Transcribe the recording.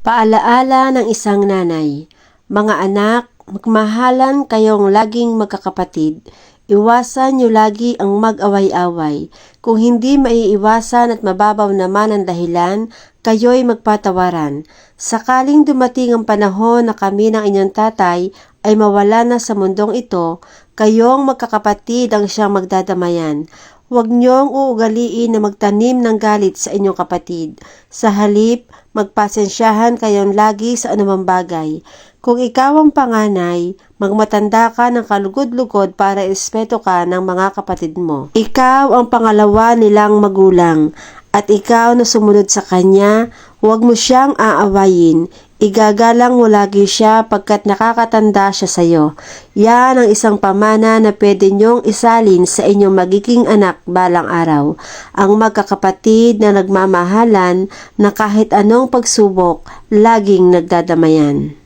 Paalaala ng isang nanay. Mga anak, magmahalan kayong laging magkakapatid. Iwasan niyo lagi ang mag-away-away. Kung hindi maiiwasan at mababaw naman ang dahilan, kayo'y magpatawaran. Sakaling dumating ang panahon na kami ng inyong tatay ay mawala na sa mundong ito, kayong magkakapatid ang siyang magdadamayan. Huwag niyong uugaliin na magtanim ng galit sa inyong kapatid. Sa halip, magpasensyahan kayong lagi sa anumang bagay. Kung ikaw ang panganay, magmatanda ka ng kalugod-lugod para respeto ka ng mga kapatid mo. Ikaw ang pangalawa nilang magulang, at ikaw na sumunod sa kanya, huwag mo siyang aawayin. Igagalang mo lagi siya pagkat nakakatanda siya sa iyo. Yan ang isang pamana na pwede niyong isalin sa inyong magiging anak balang araw. Ang magkakapatid na nagmamahalan na kahit anong pagsubok, laging nagdadamayan.